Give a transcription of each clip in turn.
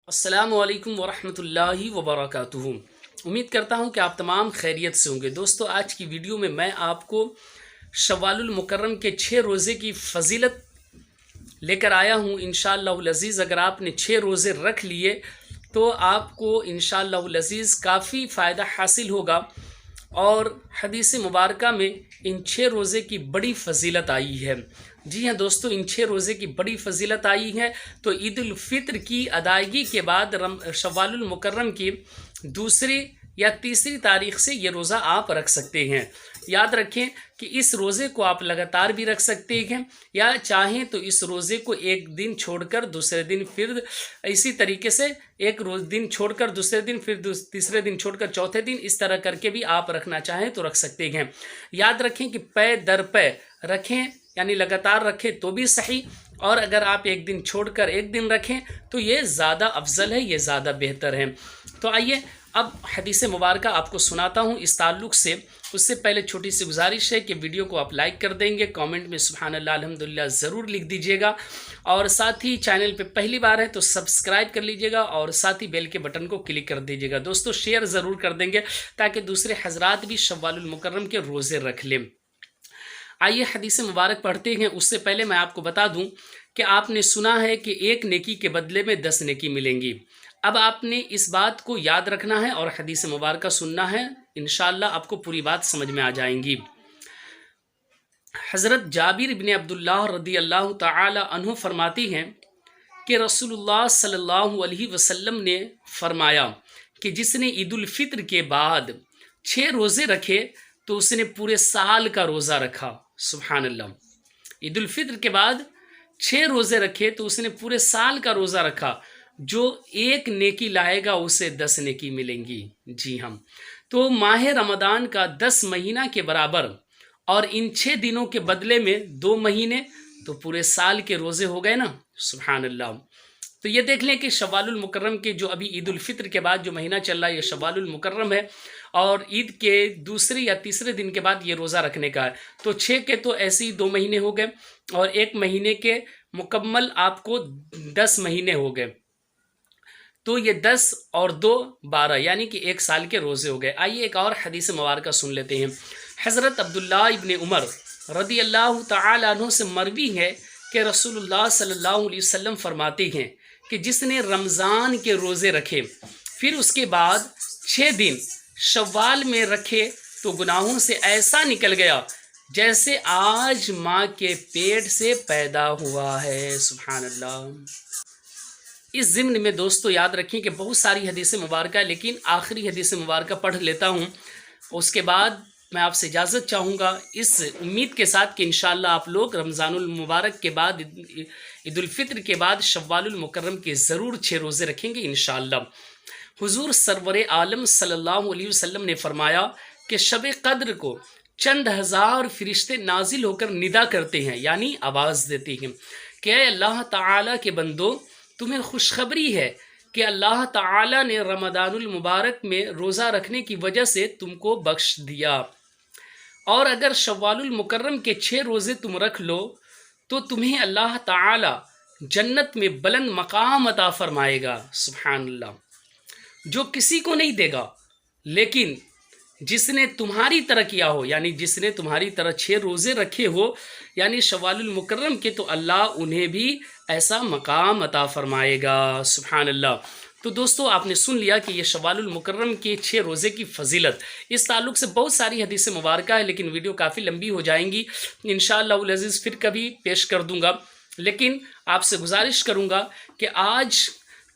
अस्सलामु अलैकुम वरहमतुल्लाहि वबरकातुहू। उम्मीद करता हूँ कि आप तमाम खैरियत से होंगे। दोस्तों, आज की वीडियो में मैं आपको शव्वालुल मुकर्रम के 6 रोज़े की फ़जीलत लेकर आया हूँ। इंशाअल्लाहुल अज़ीज़ अगर आपने 6 रोज़े रख लिए तो आपको इंशाअल्लाहुल अज़ीज़ काफ़ी फ़ायदा हासिल होगा। और हदीस मुबारका में इन 6 रोज़े की बड़ी फ़जीलत आई है। जी हाँ दोस्तों, इन 6 रोज़े की बड़ी फ़जीलत आई है। तो ईद उल फ़ित्र की अदायगी के बाद शव्वालुल मुकर्रम की दूसरी या तीसरी तारीख़ से ये रोज़ा आप रख सकते हैं। याद रखें कि इस रोज़े को आप लगातार भी रख सकते हैं, या चाहें तो इस रोज़े को एक दिन छोड़कर दूसरे दिन, फिर इसी तरीके से एक रोज़ दिन छोड़कर दूसरे दिन, फिर तीसरे दिन छोड़कर चौथे दिन, इस तरह करके भी आप रखना चाहें तो रख सकते हैं। याद रखें कि पै दर पै रखें, यानी लगातार रखें तो भी सही, और अगर आप एक दिन छोड़कर एक दिन रखें तो ये ज़्यादा अफजल है, ये ज़्यादा बेहतर है। तो आइए अब हदीस मुबारक आपको सुनाता हूँ इस ताल्लुक़ से। उससे पहले छोटी सी गुजारिश है कि वीडियो को आप लाइक कर देंगे, कमेंट में सुभान अल्लाह अल्हम्दुलिल्लाह ज़रूर लिख दीजिएगा, और साथ ही चैनल पे पहली बार है तो सब्सक्राइब कर लीजिएगा, और साथ ही बेल के बटन को क्लिक कर दीजिएगा। दोस्तों, शेयर ज़रूर कर देंगे ताकि दूसरे हजरात भी शव्वालुल मुकर्रम के रोज़े रख लें। आइए हदीस मुबारक पढ़ते हैं। उससे पहले मैं आपको बता दूं कि आपने सुना है कि एक नेकी के बदले में 10 नेकी मिलेंगी। अब आपने इस बात को याद रखना है और हदीस मुबारक सुनना है। इंशाअल्लाह आपको पूरी बात समझ में आ जाएंगी। हज़रत जाबिर इब्न अब्दुल्लाह रदी अल्लाह ताला अन्हु फरमाती हैं कि रसूलुल्लाह सल्लल्लाहु अलैहि वसल्लम ने फरमाया कि जिसने ईद उल फित्र के बाद 6 रोज़े रखे तो उसने पूरे साल का रोज़ा रखा। सुभान अल्लाह। ईद उल फित्र के बाद 6 रोज़े रखे तो उसने पूरे साल का रोज़ा रखा। जो एक नेकी लाएगा उसे 10 नेकी मिलेंगी। जी हम तो माह रमज़ान का 10 महीना के बराबर, और इन 6 दिनों के बदले में 2 महीने, तो पूरे साल के रोज़े हो गए ना। सुभान अल्लाह। तो ये देख लें कि शव्वालुल मुकर्रम के जो अभी ईद उल फित्र के बाद जो महीना चल रहा है ये शव्वालुल मुकर्रम है, और ईद के दूसरे या तीसरे दिन के बाद ये रोज़ा रखने का है। तो 6 के तो ऐसे ही 2 महीने हो गए, और 1 महीने के मुकम्मल आपको 10 महीने हो गए। तो ये 10 और 2 12, यानी कि 1 साल के रोज़े हो गए। आइए एक और हदीस मुबारक सुन लेते हैं। हज़रत अब्दुल्लाह इब्न उमर रदी अल्लाह ताला अन्हु से मरवी है कि रसूलुल्लाह सल्लल्लाहु अलैहि वसल्लम फरमाते हैं कि जिसने रमज़ान के रोज़े रखे फिर उसके बाद 6 दिन शव्वाल में रखे तो गुनाहों से ऐसा निकल गया जैसे आज माँ के पेट से पैदा हुआ है। सुभान अल्लाह। इस ज़िम्न में दोस्तों याद रखें कि बहुत सारी हदीस मुबारक है, लेकिन आखिरी हदीस मुबारक पढ़ लेता हूँ। उसके बाद मैं आपसे इजाज़त चाहूँगा, इस उम्मीद के साथ कि इंशाअल्लाह आप लोग रमज़ानुल मुबारक के बाद, ईद उल फित्र के बाद शव्वालुल मुकर्रम के ज़रूर 6 रोज़े रखेंगे इंशाअल्लाह। हुज़ूर सरवर आलम सल्लल्लाहु अलैहि वसल्लम ने फरमाया कि शब क़द्र को चंद हज़ार फरिश्ते नाजिल होकर निदा करते हैं, यानी आवाज़ देते हैं कि अल्लाह ताला के बंदो, तुम्हें खुशखबरी है कि अल्लाह ताला ने रमज़ानुल मुबारक में रोज़ा रखने की वजह से तुमको बख्श दिया, और अगर शव्वालुल मुकर्रम के 6 रोज़े तुम रख लो तो तुम्हें अल्लाह ताला जन्नत में बुलंद मकाम अता फरमाएगा। सुभान अल्लाह। जो किसी को नहीं देगा, लेकिन जिसने तुम्हारी तरह किया हो, यानी जिसने तुम्हारी तरह 6 रोज़े रखे हो, यानी शव्वालुल मुकर्रम के, तो अल्लाह उन्हें भी ऐसा मकाम अता फरमाएगा। सुभान अल्लाह। तो दोस्तों, आपने सुन लिया कि ये शव्वालुल मुकर्रम के 6 रोज़े की फ़जीलत। इस ताल्लुक़ से बहुत सारी हदीसें मुबारक है, लेकिन वीडियो काफ़ी लंबी हो जाएंगी। इंशाअल्लाह अज़ीज़ फिर कभी पेश कर दूँगा, लेकिन आपसे गुजारिश करूँगा कि आज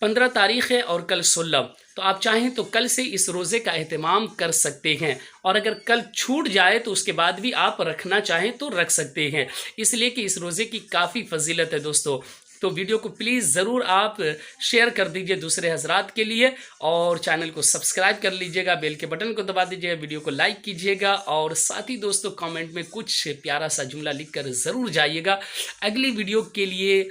15 तारीख़ है और कल 16, तो आप चाहें तो कल से इस रोज़े का एहतमाम कर सकते हैं, और अगर कल छूट जाए तो उसके बाद भी आप रखना चाहें तो रख सकते हैं, इसलिए कि इस रोज़े की काफ़ी फ़जीलत है दोस्तों। तो वीडियो को प्लीज़ ज़रूर आप शेयर कर दीजिए दूसरे हजरात के लिए, और चैनल को सब्सक्राइब कर लीजिएगा, बेल के बटन को दबा दीजिएगा, वीडियो को लाइक कीजिएगा, और साथ ही दोस्तों कमेंट में कुछ प्यारा सा जुमला लिखकर ज़रूर जाइएगा। अगली वीडियो के लिए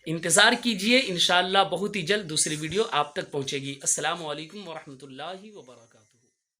इंतज़ार कीजिए। इंशाअल्लाह बहुत ही जल्द दूसरी वीडियो आप तक पहुँचेगी। अस्सलामु अलैकुम वरहमतुल्लाहि वबरकातुहू।